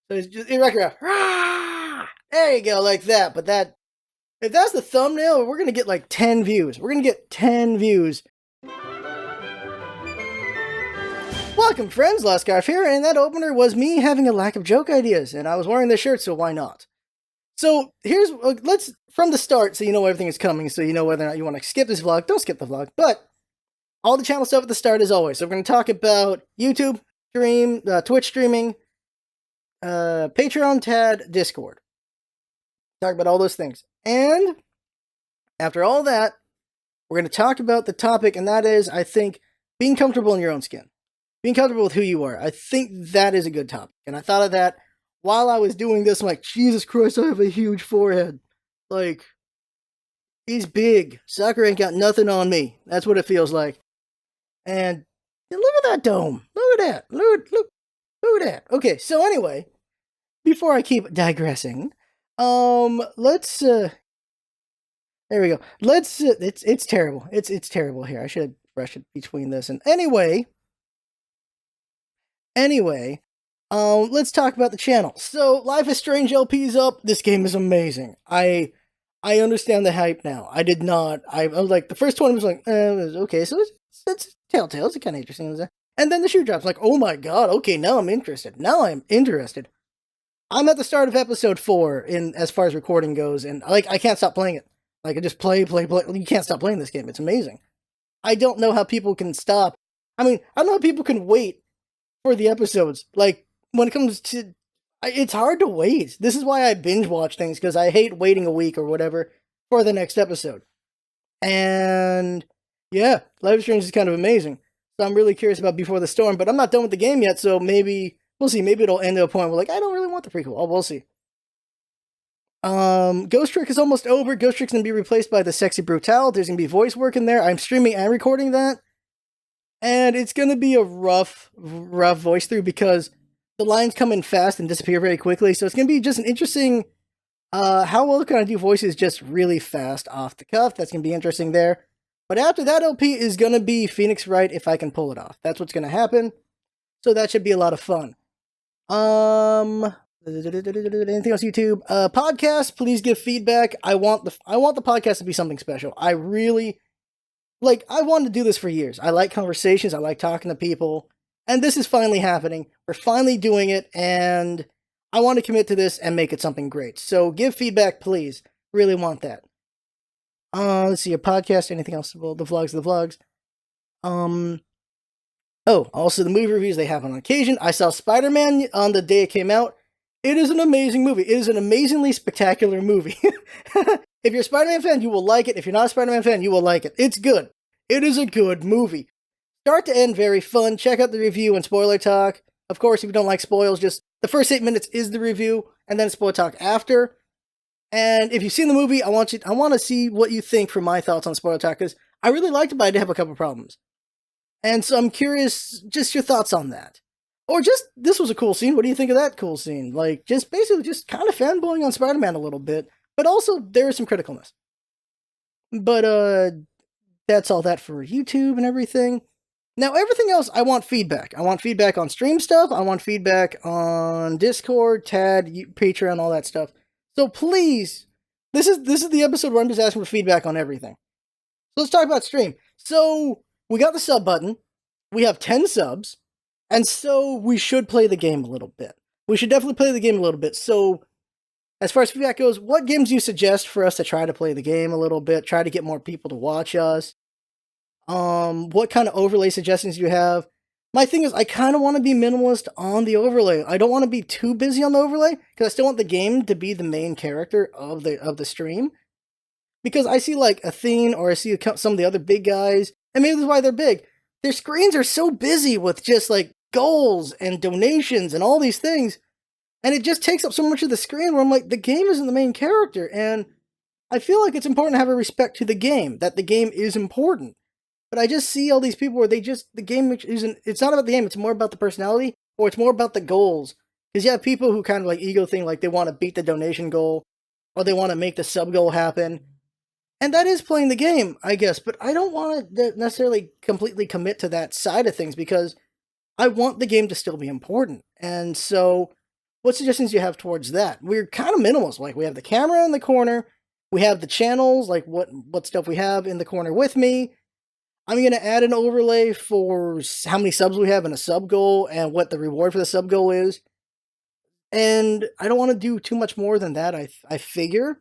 So it's just in record. There you go, like that. But if that's the thumbnail, we're gonna get like 10 views. We're gonna get 10 views. Welcome, friends. Last Scarf here, and that opener was me having a lack of joke ideas, and I was wearing this shirt, so why not? So here's let's from the start, so you know everything is coming, so you know whether or not you want to skip this vlog. Don't skip the vlog, but all the channel stuff at the start as always. So we're going to talk about YouTube stream, Twitch streaming, Patreon, TAD, Discord. Talk about all those things, and after all that, we're going to talk about the topic, and that is, I think, being comfortable in your own skin. Being comfortable with who you are. I think that is a good topic. And I thought of that while I was doing this. I'm like, Jesus Christ, I have a huge forehead. Like, he's big. Soccer ain't got nothing on me. That's what it feels like. And look at that dome. Look at that. Look at that. Okay, so anyway, before I keep digressing, let's there we go. Let's it's terrible. It's terrible here. I should have brushed it between this and Anyway, let's talk about the channel. So, Life is Strange LP's up. This game is amazing. I understand the hype now. I did not. I was like, the first one was like, it was okay. So it's Telltale. It's kind of interesting. And then the shoe drops. Like, oh my god. Okay, now I'm interested. I'm at the start of episode 4 in as far as recording goes, and like I can't stop playing it. Like I just play. You can't stop playing this game. It's amazing. I don't know how people can stop. I mean, I don't know how people can wait for the episodes. Like, when it comes to, it's hard to wait. This is why I binge watch things, because I hate waiting a week or whatever for the next episode. And yeah, Life is Strange is kind of amazing. So I'm really curious about Before the Storm, but I'm not done with the game yet, so maybe we'll see. Maybe it'll end to a point where like I don't really want the prequel. Oh, we'll see. Ghost Trick is almost over. Ghost Trick's gonna be replaced by the Sexy Brutal. There's gonna be voice work in there. I'm streaming and recording that. And it's going to be a rough voice through because the lines come in fast and disappear very quickly. So it's going to be just an interesting, how well can I do voices just really fast off the cuff? That's going to be interesting there. But after that LP is going to be Phoenix Wright if I can pull it off. That's what's going to happen. So that should be a lot of fun. Anything else, YouTube? Podcast, please give feedback. I want the podcast to be something special. I wanted to do this for years. I like conversations. I like talking to people. And this is finally happening. We're finally doing it. And I want to commit to this and make it something great. So give feedback, please. Really want that. Let's see, a podcast. Anything else? Well, the vlogs. Oh, also the movie reviews they have on occasion. I saw Spider-Man on the day it came out. It is an amazing movie. It is an amazingly spectacular movie. If you're a Spider-Man fan, you will like it. If you're not a Spider-Man fan, you will like it. It's good. It is a good movie. Start to end, very fun. Check out the review and spoiler talk. Of course, if you don't like spoils, just the first 8 minutes is the review, and then spoiler talk after. And if you've seen the movie, I want to see what you think for my thoughts on spoiler talk, because I really liked it, but I did have a couple problems. And so I'm curious, just your thoughts on that. Or just, this was a cool scene. What do you think of that cool scene? Like, just basically just kind of fanboying on Spider-Man a little bit. But also, there is some criticalness. But, that's all that for YouTube and everything. Now, everything else, I want feedback. I want feedback on stream stuff. I want feedback on Discord, TAD, Patreon, all that stuff. So please, this is the episode where I'm just asking for feedback on everything. So let's talk about stream. So, we got the sub button. We have 10 subs. And so, we should play the game a little bit. We should definitely play the game a little bit. So, as far as feedback goes, what games do you suggest for us to try to play the game a little bit? Try to get more people to watch us? What kind of overlay suggestions do you have? My thing is, I kind of want to be minimalist on the overlay. I don't want to be too busy on the overlay, because I still want the game to be the main character of the stream. Because I see like Athene, or I see some of the other big guys, and maybe that's why they're big. Their screens are so busy with just like goals and donations and all these things. And it just takes up so much of the screen where I'm like, the game isn't the main character. And I feel like it's important to have a respect to the game, that the game is important. But I just see all these people where the game isn't, it's not about the game, it's more about the personality, or it's more about the goals. Because you have people who kind of like ego thing, like they want to beat the donation goal, or they want to make the sub goal happen. And that is playing the game, I guess, but I don't want to necessarily completely commit to that side of things, because I want the game to still be important. And so, what suggestions do you have towards that? We're kind of minimalist. Like, we have the camera in the corner, we have the channels, like what stuff we have in the corner with me. I'm going to add an overlay for how many subs we have and a sub goal and what the reward for the sub goal is. And I don't want to do too much more than that, I figure.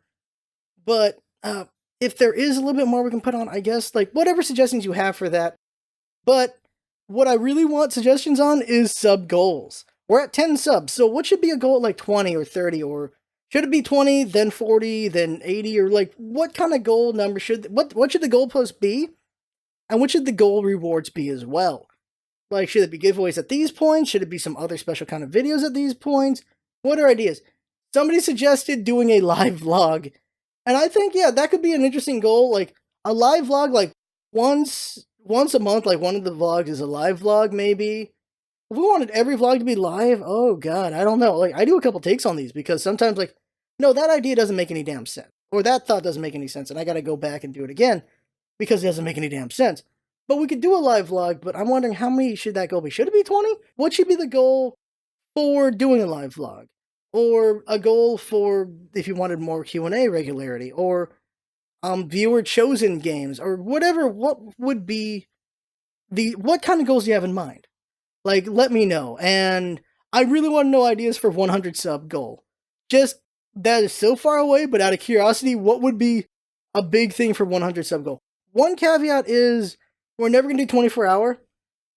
But if there is a little bit more we can put on, I guess, like, whatever suggestions you have for that. But what I really want suggestions on is sub goals. We're at 10 subs, so what should be a goal at like 20 or 30, or should it be 20, then 40, then 80, or like what kind of goal number what should the goalpost be? And what should the goal rewards be as well? Like, should it be giveaways at these points? Should it be some other special kind of videos at these points? What are ideas? Somebody suggested doing a live vlog, and I think, yeah, that could be an interesting goal. Like, a live vlog, like, once a month, like, one of the vlogs is a live vlog, maybe. If we wanted every vlog to be live, oh god, I don't know. Like, I do a couple takes on these, because sometimes, like, no, that idea doesn't make any damn sense. Or that thought doesn't make any sense, and I gotta go back and do it again, because it doesn't make any damn sense. But we could do a live vlog, but I'm wondering, how many should that goal be? Should it be 20? What should be the goal for doing a live vlog? Or a goal for if you wanted more Q&A regularity, or viewer chosen games, or whatever. What would be what kind of goals do you have in mind? Like, let me know. And I really want to know ideas for 100 sub goal. Just, that is so far away, but out of curiosity, what would be a big thing for 100 sub goal? One caveat is, we're never going to do 24 hour.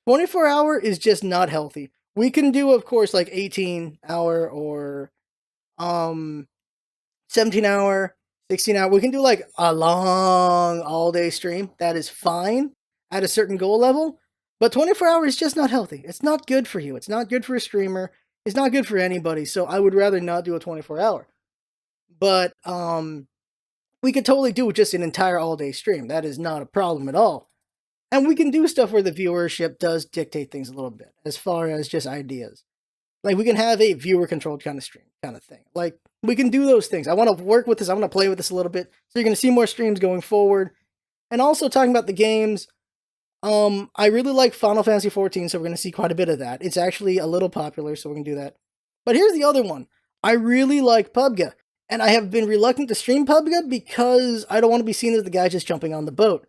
24 hour is just not healthy. We can do, of course, like 18 hour or 17 hour, 16 hour. We can do like a long all day stream. That is fine at a certain goal level. But 24 hours is just not healthy. It's not good for you. It's not good for a streamer. It's not good for anybody. So I would rather not do a 24 hour. But we could totally do just an entire all day stream. That is not a problem at all. And we can do stuff where the viewership does dictate things a little bit, as far as just ideas. Like, we can have a viewer-controlled kind of stream, kind of thing. Like, we can do those things. I want to work with this. I want to play with this a little bit. So you're going to see more streams going forward. And also, talking about the games, I really like Final Fantasy XIV, so we're going to see quite a bit of that. It's actually a little popular, so we're going to do that. But here's the other one. I really like PUBG. And I have been reluctant to stream PUBG because I don't want to be seen as the guy just jumping on the boat.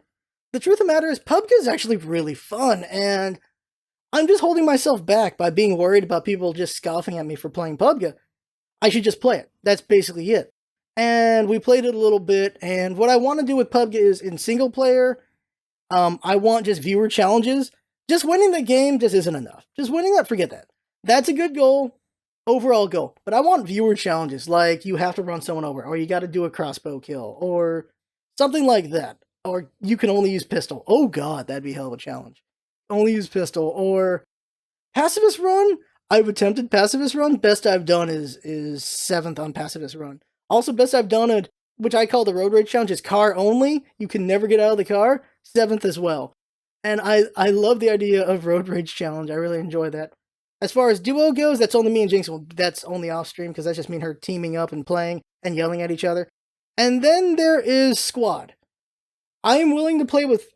The truth of the matter is, PUBG is actually really fun, and I'm just holding myself back by being worried about people just scoffing at me for playing PUBG. I should just play it. That's basically it. And we played it a little bit, and what I want to do with PUBG is, in single player, I want just viewer challenges. Just winning the game just isn't enough. Just winning that, forget that. That's a good goal, overall goal. But I want viewer challenges, like you have to run someone over, or you got to do a crossbow kill, or something like that. Or you can only use pistol. Oh god, that'd be a hell of a challenge. Only use pistol. Or pacifist run. I've attempted pacifist run. Best I've done is 7th on pacifist run. Also, best I've done, which I call the road rage challenge, is car only. You can never get out of the car. 7th as well. And I love the idea of road rage challenge. I really enjoy that. As far as duo goes, that's only me and Jinx. Well, that's only off stream, because that's just me and her teaming up and playing and yelling at each other. And then there is squad. I am willing to play with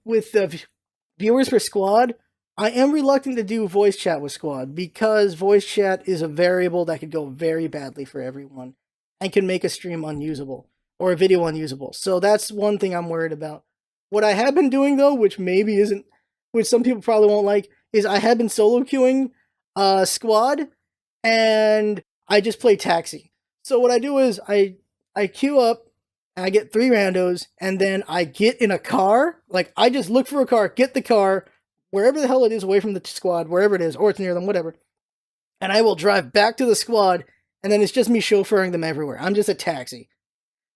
viewers for squad. I am reluctant to do voice chat with squad, because voice chat is a variable that could go very badly for everyone and can make a stream unusable or a video unusable. So that's one thing I'm worried about. What I have been doing, though, which maybe isn't, which some people probably won't like, is I have been solo queuing squad, and I just play taxi. So what I do is I queue up, and I get 3 randos, and then I get in a car. Like, I just look for a car, get the car, wherever the hell it is, away from the squad, wherever it is, or it's near them, whatever. And I will drive back to the squad, and then it's just me chauffeuring them everywhere. I'm just a taxi.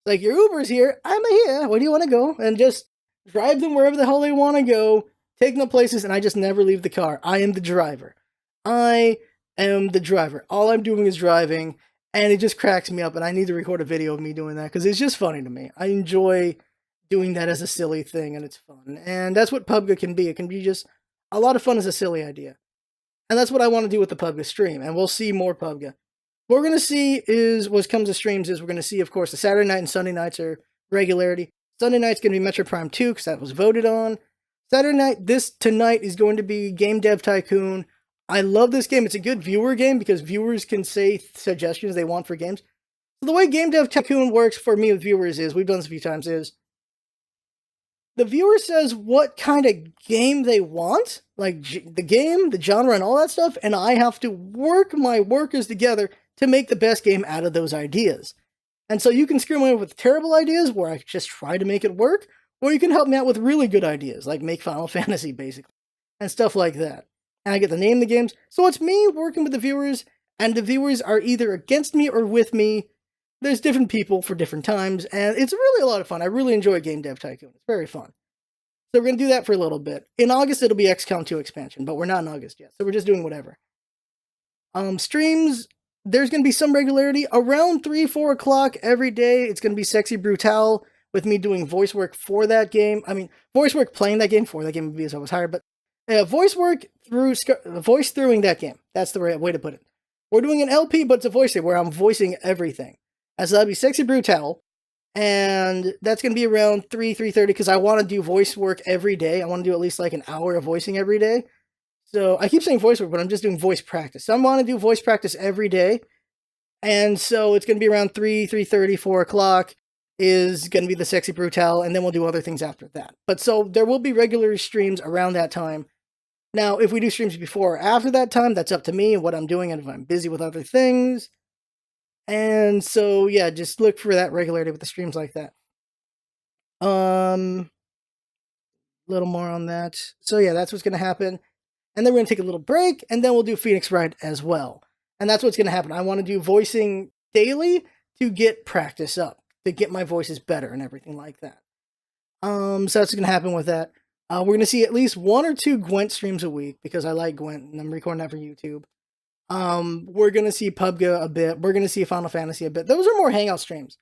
Like, your Uber's here, I'm here, where do you want to go? And just drive them wherever the hell they want to go, take them places, and I just never leave the car. I am the driver. I am the driver. All I'm doing is driving. And it just cracks me up, and I need to record a video of me doing that, because it's just funny to me. I enjoy doing that as a silly thing, and it's fun. And that's what PUBG can be. It can be just a lot of fun as a silly idea. And that's what I want to do with the PUBG stream, and we'll see more PUBG. What we're going to see is, what comes to streams is, we're going to see, of course, the Saturday night and Sunday nights are regularity. Sunday night's going to be Metro Prime 2, because that was voted on. Saturday night, tonight is going to be Game Dev Tycoon. I love this game. It's a good viewer game because viewers can say suggestions they want for games. So the way Game Dev Tycoon works for me with viewers is, we've done this a few times, is the viewer says what kind of game they want, like the game, the genre, and all that stuff, and I have to work my workers together to make the best game out of those ideas. And so you can screw me with terrible ideas where I just try to make it work, or you can help me out with really good ideas, like make Final Fantasy, basically, and stuff like that. And I get to name the games. So it's me working with the viewers, and the viewers are either against me or with me. There's different people for different times, and it's really a lot of fun. I really enjoy Game Dev Tycoon. It's very fun. So we're going to do that for a little bit. In August, it'll be XCOM 2 expansion, but we're not in August yet, so we're just doing whatever. Streams, there's going to be some regularity. Around 3, 4 o'clock every day, it's going to be Sexy Brutale, with me doing voice work for that game. I mean, voice work playing that game for that game because I was hired, but voice work through voice throughing that game. That's the right way to put it. We're doing an LP, but it's a voice thing where I'm voicing everything. And so that'll be Sexy Brutale, and that's going to be around 3:30 because I want to do voice work every day. I want to do at least like an hour of voicing every day. So I keep saying voice work, but I'm just doing voice practice. So I want to do voice practice every day. And so it's going to be around 3:30, 4 o'clock is going to be the Sexy Brutale, and then we'll do other things after that. But so there will be regular streams around that time. Now, if we do streams before or after that time, that's up to me and what I'm doing and if I'm busy with other things. And so, yeah, just look for that regularity with the streams like that. Little more on that. So, yeah, that's what's going to happen. And then we're going to take a little break, and then we'll do Phoenix Wright as well. And that's what's going to happen. I want to do voicing daily to get practice up, to get my voices better and everything like that. So that's what's going to happen with that. We're going to see at least 1 or 2 Gwent streams a week because I like Gwent and I'm recording that for YouTube. We're going to see PUBG a bit. We're going to see Final Fantasy a bit. Those are more hangout streams.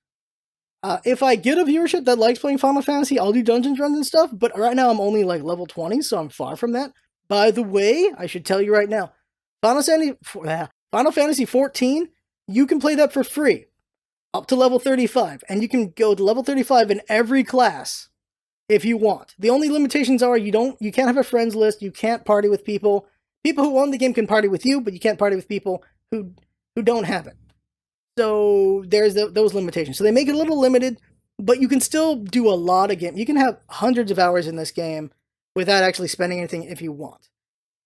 If I get a viewership that likes playing Final Fantasy, I'll do dungeons runs and stuff. But right now I'm only like level 20, so I'm far from that. By the way, I should tell you right now, Final Fantasy 14, you can play that for free up to level 35. And you can go to level 35 in every class if you want. The only limitations are you can't have a friends list, you can't party with people. People who own the game can party with you, but you can't party with people who don't have it. So there's those limitations. So they make it a little limited, but you can still do a lot of game. You can have hundreds of hours in this game without actually spending anything if you want.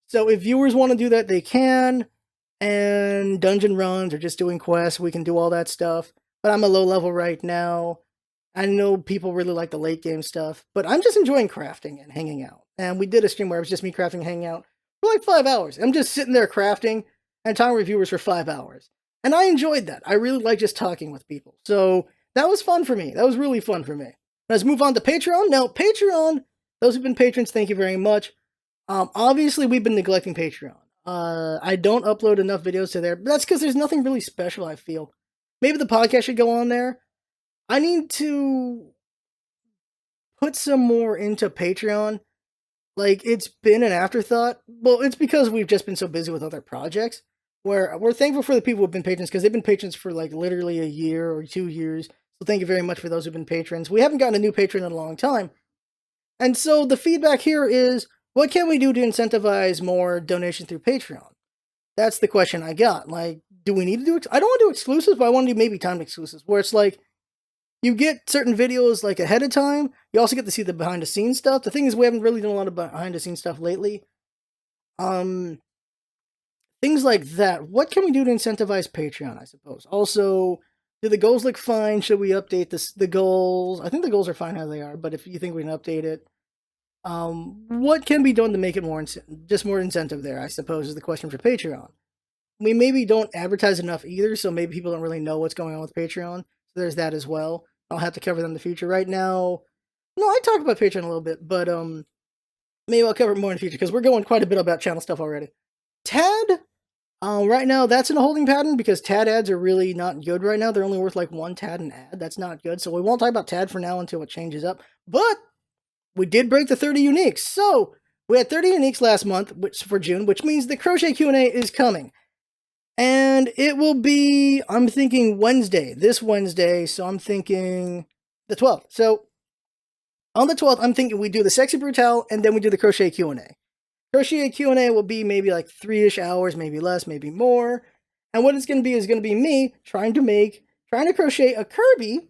So if viewers want to do that, they can. And dungeon runs or just doing quests, we can do all that stuff. But I'm a low level right now. I know people really like the late game stuff, but I'm just enjoying crafting and hanging out. And we did a stream where it was just me crafting and hanging out for like 5 hours. I'm just sitting there crafting and talking with viewers for 5 hours. And I enjoyed that. I really like just talking with people. So that was fun for me. That was really fun for me. Let's move on to Patreon. Now, Patreon, those who've been patrons, thank you very much. Obviously, we've been neglecting Patreon. I don't upload enough videos to there, but that's because there's nothing really special, I feel. Maybe the podcast should go on there. I need to put some more into Patreon. Like, it's been an afterthought. Well, it's because we've just been so busy with other projects. Where we're thankful for the people who've been patrons, because they've been patrons for like literally a year or 2 years. So thank you very much for those who've been patrons. We haven't gotten a new patron in a long time. And so the feedback here is, what can we do to incentivize more donation through Patreon? That's the question I got. Like, do we need to do it? I don't want to do exclusives, but I want to do maybe timed exclusives, where it's like, you get certain videos like ahead of time. You also get to see the behind the scenes stuff. The thing is, we haven't really done a lot of behind the scenes stuff lately. Things like that. What can we do to incentivize Patreon, I suppose? Also, do the goals look fine? Should we update the goals? I think the goals are fine how they are, but if you think we can update it, what can be done to make it more incentive there, I suppose, is the question for Patreon. We maybe don't advertise enough either, so maybe people don't really know what's going on with Patreon. So there's that as well. I'll have to cover them in the future. Right now, no, I talk about Patreon a little bit, but maybe I'll cover it more in the future, because we're going quite a bit about channel stuff already. Tad, right now that's in a holding pattern because Tad ads are really not good right now. They're only worth like 1 Tad an ad. That's not good. So we won't talk about Tad for now until it changes up. But we did break the 30 uniques. So we had 30 uniques last month, which for June, which means the crochet Q&A is coming. And it will be, I'm thinking this Wednesday. So I'm thinking the 12th. So on the 12th, I'm thinking we do the Sexy Brutale and then we do the crochet Q&A. Crochet Q&A will be maybe like 3-ish hours, maybe less, maybe more. And what it's going to be is going to be me trying to crochet a Kirby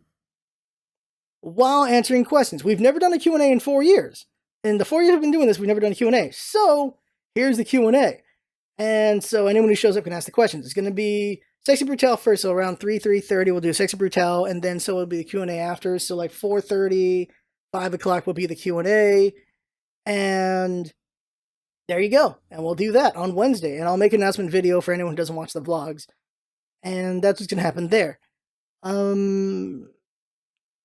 while answering questions. We've never done a Q&A in 4 years. In the 4 years we've been doing this, we've never done a Q&A. So here's the Q&A. And so anyone who shows up can ask the questions. It's going to be Sexy Brutale first, so around 3:30 we'll do Sexy Brutale, and then so it'll be the Q&A after. So like 4:30, 5 o'clock will be the Q&A, and there you go. And we'll do that on Wednesday, and I'll make an announcement video for anyone who doesn't watch the vlogs, and that's what's going to happen there.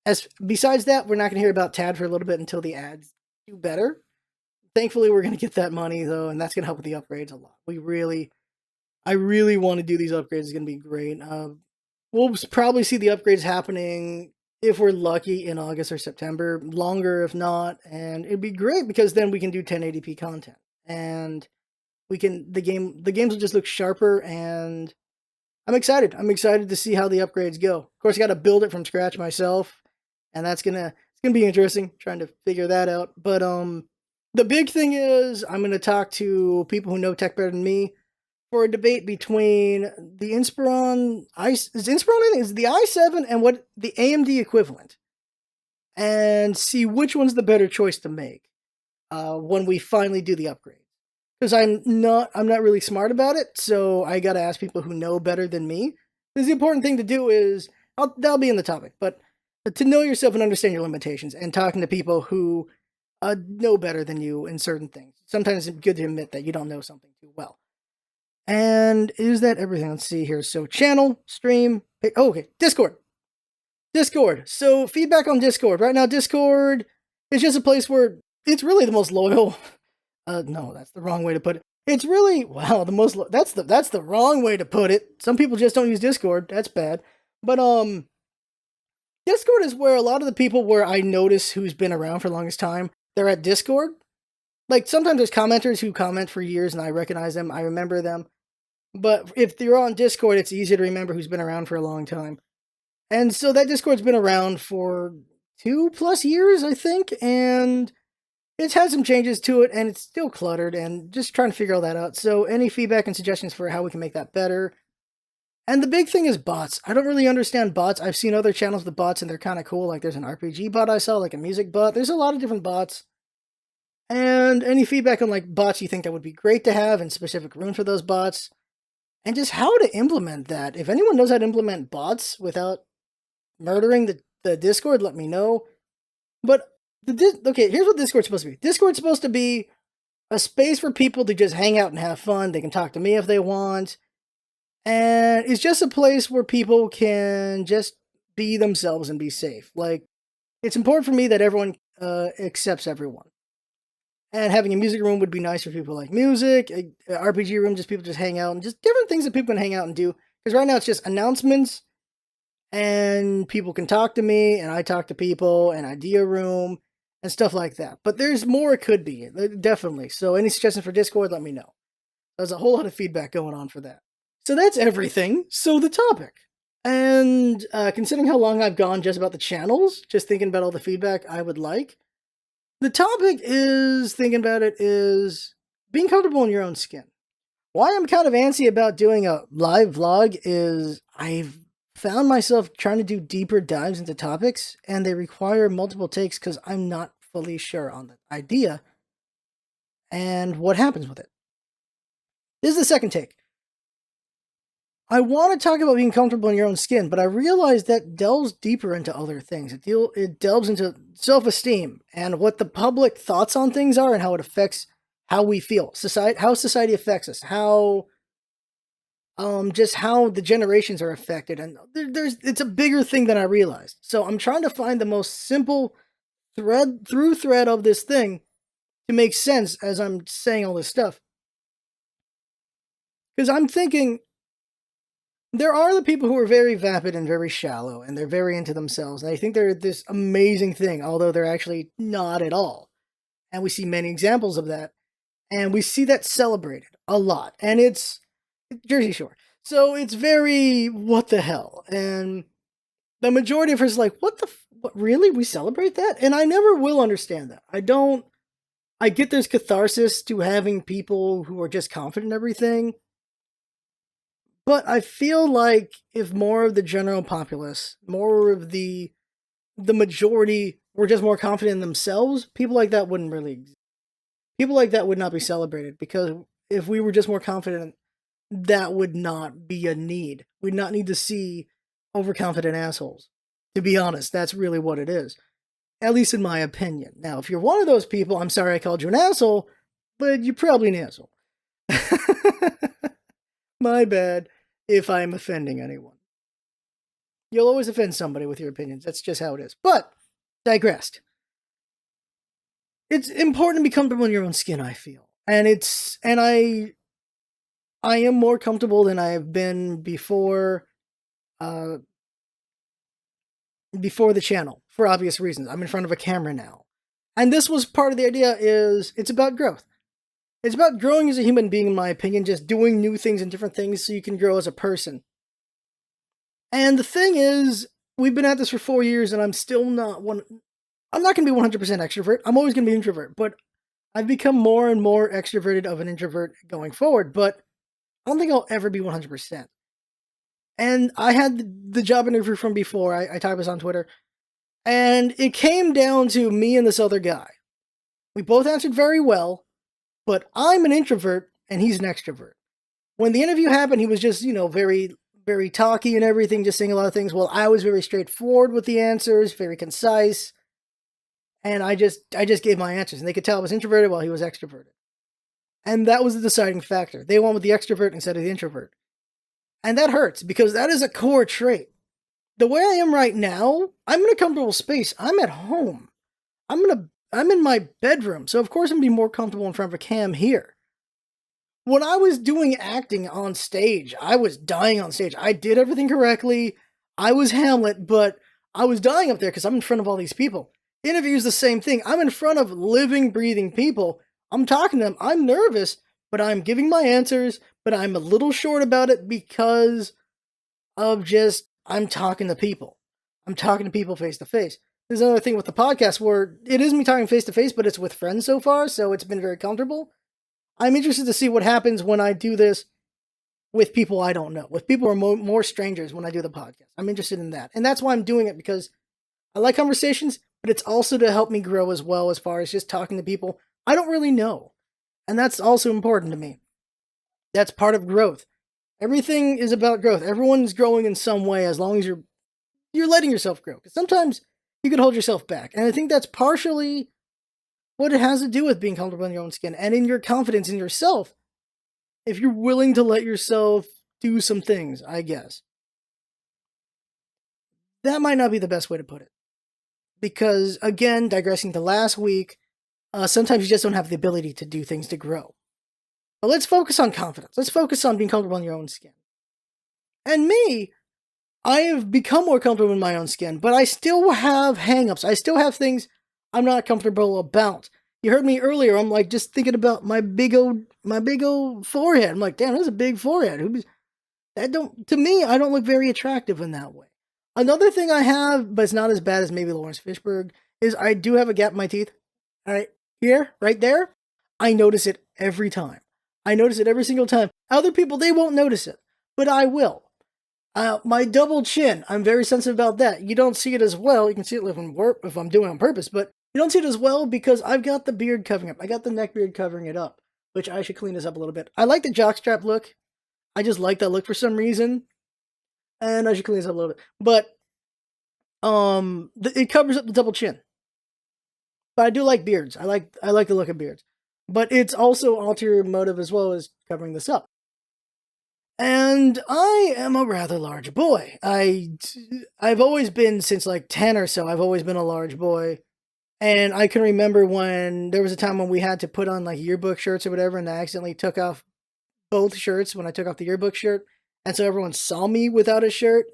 As besides that, we're not going to hear about Tad for a little bit until the ads do better. Thankfully, we're going to get that money though, and that's going to help with the upgrades a lot. I really want to do these upgrades. It's going to be great. We'll probably see the upgrades happening, if we're lucky, in August or September, longer if not, and it'd be great because then we can do 1080p content, and the games will just look sharper, and I'm excited. I'm excited to see how the upgrades go. Of course, I got to build it from scratch myself, and it's gonna be interesting trying to figure that out. But the big thing is I'm gonna talk to people who know tech better than me for a debate between the Inspiron is the i7 and what the AMD equivalent, and see which one's the better choice to make when we finally do the upgrade. Because I'm not really smart about it, so I gotta ask people who know better than me. Because the important thing to do is, that'll be in the topic, but to know yourself and understand your limitations, and talking to people who know better than you in certain things. Sometimes it's good to admit that you don't know something too well. And is that everything? Let's see here. So channel, stream, okay, Discord. So feedback on Discord. Right now, Discord is just a place where it's really the most loyal. No, that's the wrong way to put it. It's really, wow, that's the wrong way to put it. Some people just don't use Discord. That's bad. But Discord is where a lot of the people where I notice who's been around for the longest time, they're at Discord. Like sometimes there's commenters who comment for years and I recognize them, I remember them. But if you're on Discord, it's easy to remember who's been around for a long time. And so that Discord's been around for 2+ years, I think, and it's had some changes to it, and it's still cluttered, and just trying to figure all that out. So any feedback and suggestions for how we can make that better. And the big thing is bots. I don't really understand bots. I've seen other channels with bots, and they're kind of cool. Like there's an RPG bot I saw, like a music bot. There's a lot of different bots. And any feedback on like bots you think that would be great to have, and specific rooms for those bots. And just how to implement that. If anyone knows how to implement bots without murdering the Discord, let me know. But okay, here's what Discord's supposed to be. Discord's supposed to be a space for people to just hang out and have fun. They can talk to me if they want. And it's just a place where people can just be themselves and be safe. Like, it's important for me that everyone accepts everyone. And having a music room would be nice for people who like music. A RPG room, just people just hang out, and just different things that people can hang out and do. Because right now it's just announcements, and people can talk to me, and I talk to people, an idea room, and stuff like that. But there's more it could be, definitely. So any suggestions for Discord, let me know. There's a whole lot of feedback going on for that. So that's everything. So the topic. And considering how long I've gone just about the channels, just thinking about all the feedback I would like, the topic is, thinking about it, is being comfortable in your own skin. Why I'm kind of antsy about doing a live vlog is I've found myself trying to do deeper dives into topics, and they require multiple takes because I'm not fully sure on the idea and what happens with it. This is the second take. I want to talk about being comfortable in your own skin, but I realize that delves deeper into other things. It delves into self-esteem and what the public thoughts on things are and how it affects how we feel. How society affects us. How just how the generations are affected. And it's a bigger thing than I realized. So I'm trying to find the most simple thread of this thing to make sense as I'm saying all this stuff. Because I'm thinking, there are the people who are very vapid and very shallow, and they're very into themselves, and they think they're this amazing thing, although they're actually not at all. And we see many examples of that, and we see that celebrated a lot, and it's Jersey Shore. So it's very, what the hell? And the majority of us is like, what really? We celebrate that? And I never will understand that. I don't I get there's catharsis to having people who are just confident in everything, but I feel like if more of the general populace, more of the majority were just more confident in themselves, people like that wouldn't really exist. People like that would not be celebrated because if we were just more confident, that would not be a need. We'd not need to see overconfident assholes. To be honest, that's really what it is. At least in my opinion. Now, if you're one of those people, I'm sorry I called you an asshole, but you're probably an asshole. My bad if I'm offending anyone. You'll always offend somebody with your opinions. That's just how it is. But, digressed. It's important to be comfortable in your own skin, I feel. I am more comfortable than I have been uh before the channel, for obvious reasons. I'm in front of a camera now. And this was part of the idea is it's about growth. It's about growing as a human being, in my opinion, just doing new things and different things so you can grow as a person. And the thing is, we've been at this for 4 years and I'm still not one. I'm not going to be 100% extrovert. I'm always going to be introvert, but I've become more and more extroverted of an introvert going forward, but I don't think I'll ever be 100%. And I had the job interview from before. I typed this on Twitter. And it came down to me and this other guy. We both answered very well, but I'm an introvert and he's an extrovert. When the interview happened, he was just, very, very talky and everything, just saying a lot of things. Well, I was very straightforward with the answers, very concise. And I just gave my answers. And they could tell I was introverted while he was extroverted. And that was the deciding factor. They went with the extrovert instead of the introvert. And that hurts because that is a core trait. The way I am right now, I'm in a comfortable space. I'm at home. I'm in my bedroom. So of course I'm gonna be more comfortable in front of a cam here. When I was doing acting on stage, I was dying on stage. I did everything correctly. I was Hamlet, but I was dying up there because I'm in front of all these people. Interviews the same thing. I'm in front of living, breathing people. I'm talking to them. I'm nervous, but I'm giving my answers, but I'm a little short about it because of just, I'm talking to people. I'm talking to people face to face. There's another thing with the podcast where it is me talking face to face, but it's with friends so far, so it's been very comfortable. I'm interested to see what happens when I do this with people I don't know, with people who are more strangers when I do the podcast. I'm interested in that. And that's why I'm doing it, because I like conversations, but it's also to help me grow as well, as far as just talking to people I don't really know. And that's also important to me. That's part of growth. Everything is about growth. Everyone's growing in some way as long as you're letting yourself grow. Because sometimes you can hold yourself back. And I think that's partially what it has to do with being comfortable in your own skin and in your confidence in yourself. If you're willing to let yourself do some things, I guess. That might not be the best way to put it. Because, again, digressing to last week, sometimes you just don't have the ability to do things to grow. But let's focus on confidence. Let's focus on being comfortable in your own skin. And me, I have become more comfortable in my own skin, but I still have hang-ups. I still have things I'm not comfortable about. You heard me earlier, I'm like just thinking about my big old forehead. I'm like, damn, that's a big forehead. To me, I don't look very attractive in that way. Another thing I have, but it's not as bad as maybe Lawrence Fishburne, is I do have a gap in my teeth. All right, here, right there. I notice it every time. I notice it every single time. Other people, they won't notice it, but I will. My double chin, I'm very sensitive about that. You don't see it as well. You can see it if I'm doing it on purpose, but you don't see it as well because I've got the beard covering up. I got the neck beard covering it up, which I should clean this up a little bit. I like the jockstrap look. I just like that look for some reason, and I should clean this up a little bit. But it covers up the double chin. But I do like beards. I like the look of beards. But it's also ulterior motive as well as covering this up. And I am a rather large boy. I've always been, since like 10 or so, I've always been a large boy. And I can remember when there was a time when we had to put on like yearbook shirts or whatever, and I accidentally took off both shirts when I took off the yearbook shirt. And so everyone saw me without a shirt.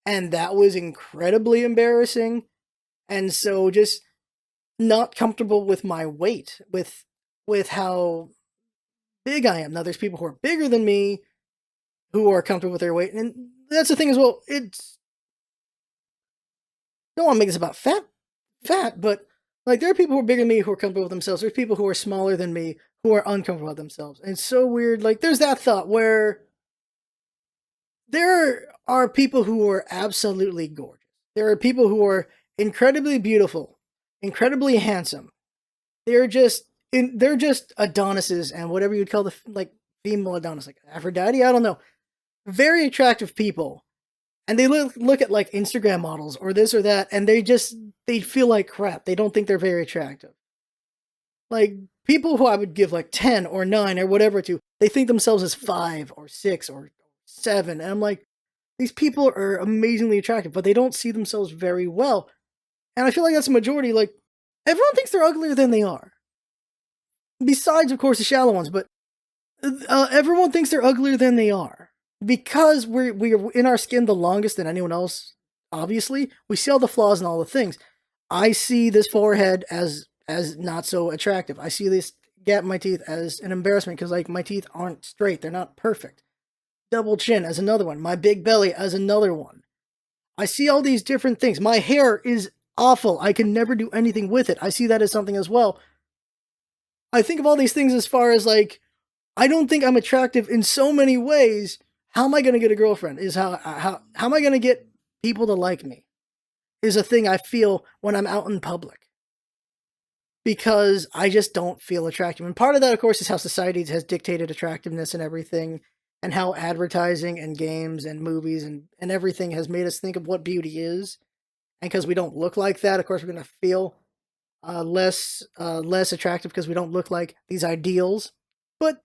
And that was incredibly embarrassing. And so just not comfortable with my weight, with how big I am. Now there's people who are bigger than me who are comfortable with their weight, and that's the thing as well. Don't want to make this about fat, but Like, there are people who are bigger than me who are comfortable with themselves. There's people who are smaller than me who are uncomfortable with themselves. And it's so weird. Like, there's that thought where there are people who are absolutely gorgeous. There are people who are incredibly beautiful, incredibly handsome. They're just Adonises and whatever you'd call the like female Adonis, like Aphrodite. I don't know. Very attractive people, and they look at like Instagram models or this or that, and they feel like crap. They don't think they're very attractive. Like people who I would give like 10 or 9 or whatever to, they think themselves as 5 or 6 or 7, and I'm like, these people are amazingly attractive, but they don't see themselves very well. And I feel like that's a majority. Like, everyone thinks they're uglier than they are. Besides, of course, the shallow ones, but everyone thinks they're uglier than they are. Because we're in our skin the longest than anyone else, obviously, we see all the flaws and all the things. I see this forehead as not so attractive. I see this gap in my teeth as an embarrassment because, like, my teeth aren't straight. They're not perfect. Double chin as another one. My big belly as another one. I see all these different things. My hair is awful. I can never do anything with it. I see that as something as well. I think of all these things as far as, like, I don't think I'm attractive in so many ways. How am I going to get a girlfriend? Is how am I going to get people to like me? Is a thing I feel when I'm out in public. Because I just don't feel attractive. And part of that, of course, is how society has dictated attractiveness and everything, and how advertising and games and movies and everything has made us think of what beauty is. And because we don't look like that, of course, we're going to feel less attractive because we don't look like these ideals. But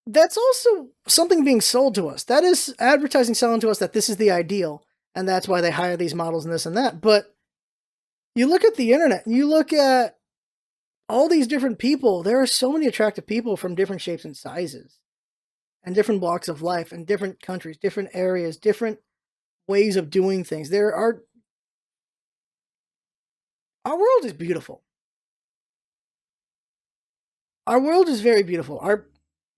that's also something being sold to us. That is advertising selling to us that this is the ideal, and that's why they hire these models and this and that. But you look at the internet, and you look at all these different people. There are so many attractive people from different shapes and sizes, and different walks of life, and different countries, different areas, different ways of doing things. Our world is beautiful. Our world is very beautiful. Our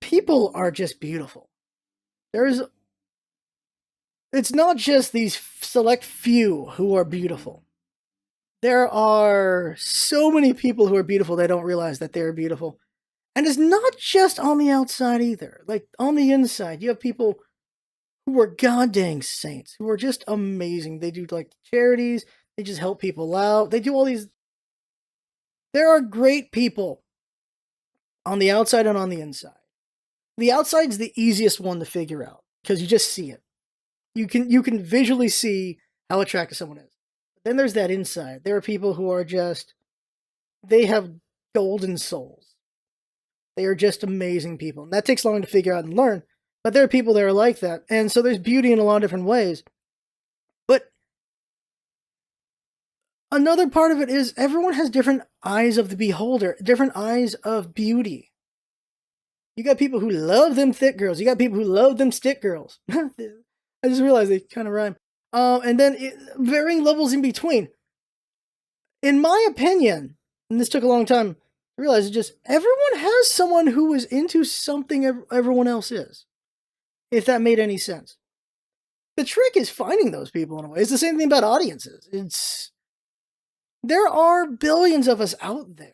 people are just beautiful. It's not just these select few who are beautiful. There are so many people who are beautiful they don't realize that they're beautiful. And it's not just on the outside either. Like, on the inside, you have people who are goddamn saints, who are just amazing. They do, like, charities. They just help people out. They do all these... There are great people on the outside and on the inside. The outside's the easiest one to figure out because you just see it. You can visually see how attractive someone is. But then there's that inside. There are people who are just... They have golden souls. They are just amazing people. And that takes long to figure out and learn. But there are people that are like that. And so there's beauty in a lot of different ways. But another part of it is everyone has different eyes of the beholder, different eyes of beauty. You got people who love them thick girls. You got people who love them stick girls. I just realized they kind of rhyme. And then varying levels in between. In my opinion, and this took a long time to realize, it's just everyone has someone who is into something everyone else is. If that made any sense. The trick is finding those people in a way. It's the same thing about audiences. There are billions of us out there.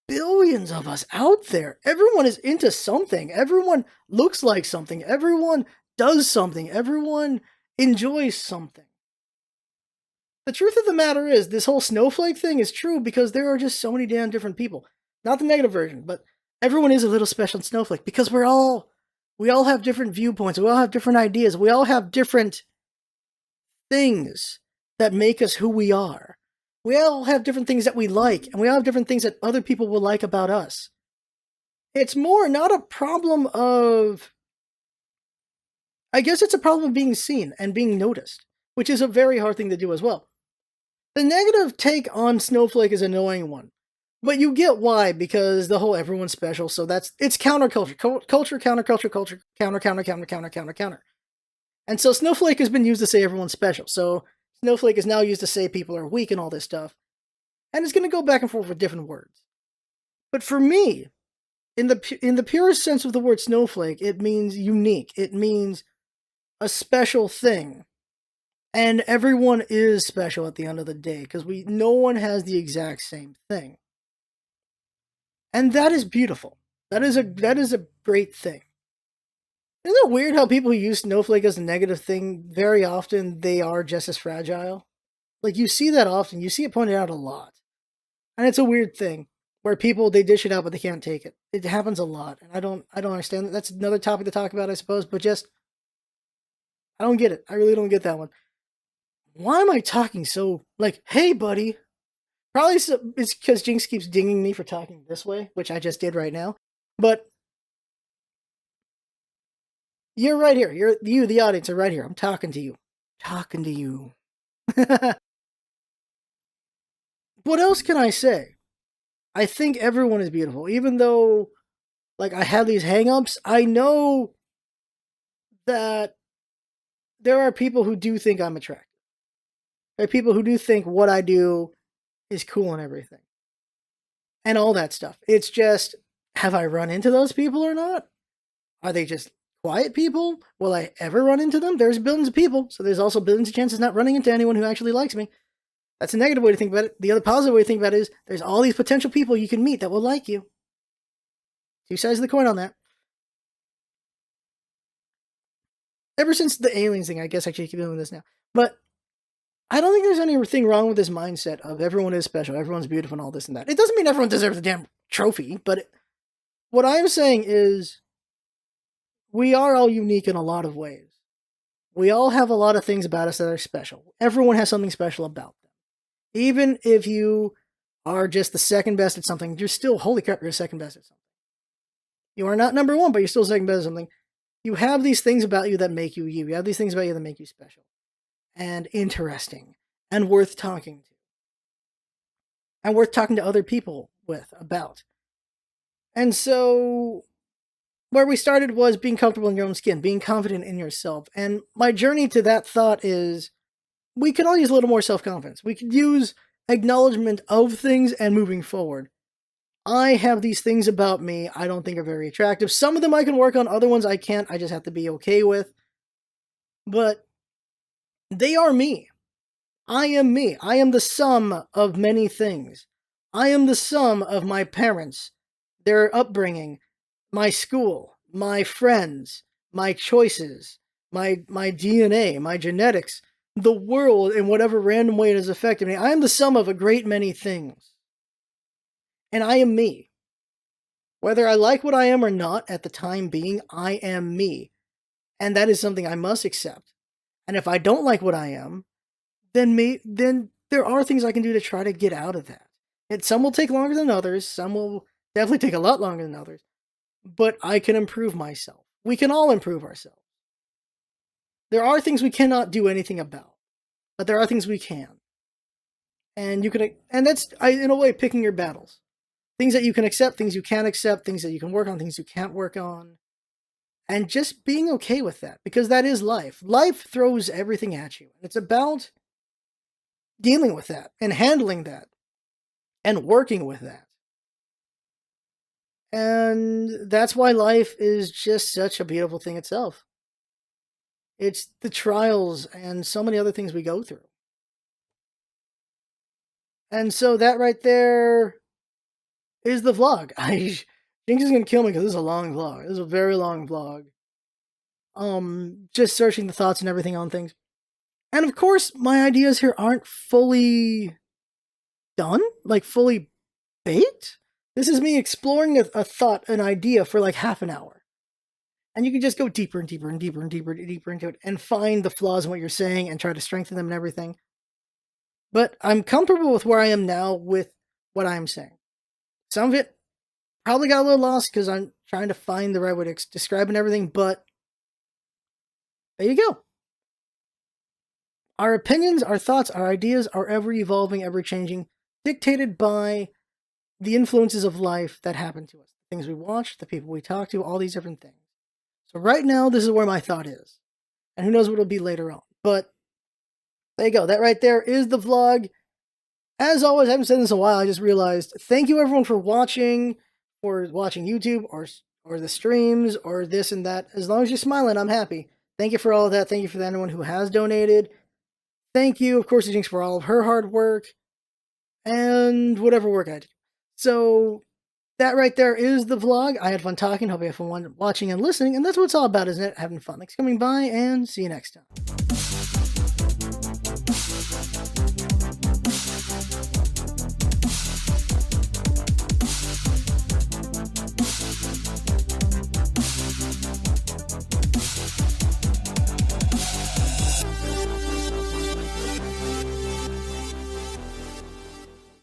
Billions of us out there. Everyone is into something. Everyone looks like something. Everyone does something. Everyone enjoys something. The truth of the matter is, this whole snowflake thing is true because there are just so many damn different people. Not the negative version, but everyone is a little special snowflake because we all have different viewpoints. We all have different ideas. We all have different things that make us who we are. We all have different things that we like, and we all have different things that other people will like about us. It's more not a problem of... I guess it's a problem of being seen and being noticed, which is a very hard thing to do as well. The negative take on Snowflake is an annoying one. But you get why, because the whole everyone's special, so it's counterculture. Culture, counterculture, culture, counter. And so Snowflake has been used to say everyone's special. So Snowflake is now used to say people are weak and all this stuff. And it's going to go back and forth with different words. But for me, in the purest sense of the word snowflake, it means unique. It means a special thing. And everyone is special at the end of the day because no one has the exact same thing. And that is beautiful. That is a great thing. Isn't it weird how people who use snowflake as a negative thing, very often they are just as fragile? Like, you see that often. You see it pointed out a lot. And it's a weird thing where people, they dish it out, but they can't take it. It happens a lot. And I don't understand that. That's another topic to talk about, I suppose, but just, I don't get it. I really don't get that one. Why am I talking so, like, hey, buddy? Probably it's because Jinx keeps dinging me for talking this way, which I just did right now. But you're right here. You, the audience, are right here. I'm talking to you. Talking to you. What else can I say? I think everyone is beautiful. Even though, like, I have these hang-ups, I know that there are people who do think I'm attractive. There are people who do think what I do is cool and everything. And all that stuff. It's just, have I run into those people or not? Are they just quiet people? Will I ever run into them? There's billions of people, so there's also billions of chances not running into anyone who actually likes me. That's a negative way to think about it. The other positive way to think about it is there's all these potential people you can meet that will like you. Two sides of the coin on that. Ever since the aliens thing, I guess I should keep doing this now. But I don't think there's anything wrong with this mindset of everyone is special, everyone's beautiful, and all this and that. It doesn't mean everyone deserves a damn trophy, but what I'm saying is we are all unique in a lot of ways. We all have a lot of things about us that are special. Everyone has something special about them. Even if you are just the second best at something, you're still, holy crap, you're second best at something. You are not number one, but you're still second best at something. You have these things about you that make you you. You have these things about you that make you special and interesting and worth talking to. And worth talking to other people with about. And so where we started was being comfortable in your own skin, being confident in yourself. And my journey to that thought is we could all use a little more self-confidence. We could use acknowledgement of things and moving forward. I have these things about me I don't think are very attractive. Some of them I can work on, other ones I can't. I just have to be okay with. But they are me. I am me. I am the sum of many things. I am the sum of my parents, their upbringing, my school, my friends, my choices, my DNA, my genetics, the world in whatever random way it has affected me. I am the sum of a great many things. And I am me. Whether I like what I am or not at the time being, I am me. And that is something I must accept. And if I don't like what I am, then there are things I can do to try to get out of that. And some will take longer than others. Some will definitely take a lot longer than others. But I can improve myself. We can all improve ourselves. There are things we cannot do anything about, but there are things we can. And that's, in a way, picking your battles. Things that you can accept, things you can't accept, things that you can work on, things you can't work on. And just being okay with that, because that is life. Life throws everything at you. It's about dealing with that and handling that and working with that. And that's why life is just such a beautiful thing itself. It's the trials and so many other things we go through. And so that right there is the vlog. Jinx is gonna kill me because this is a long vlog. This is a very long vlog. Just searching the thoughts and everything on things. And of course, my ideas here aren't fully done, like fully baked. This is me exploring a thought, an idea for like half an hour. And you can just go deeper and deeper and deeper and deeper and deeper into it and find the flaws in what you're saying and try to strengthen them and everything. But I'm comfortable with where I am now with what I'm saying. Some of it probably got a little lost because I'm trying to find the right way to describe and everything, but there you go. Our opinions, our thoughts, our ideas are ever evolving, ever changing, dictated by the influences of life that happen to us. The things we watch, the people we talk to, all these different things. So right now, this is where my thought is. And who knows what it'll be later on. But there you go. That right there is the vlog. As always, I haven't said this in a while. I just realized. Thank you everyone for watching YouTube or the streams or this and that. As long as you're smiling, I'm happy. Thank you for all of that. Thank you for anyone who has donated. thank you, of course, to Jinx for all of her hard work and whatever work I did. So that right there is the vlog. I had fun talking. Hope you have fun watching and listening. And that's what it's all about, isn't it? Having fun. Thanks for coming by, and see you next time.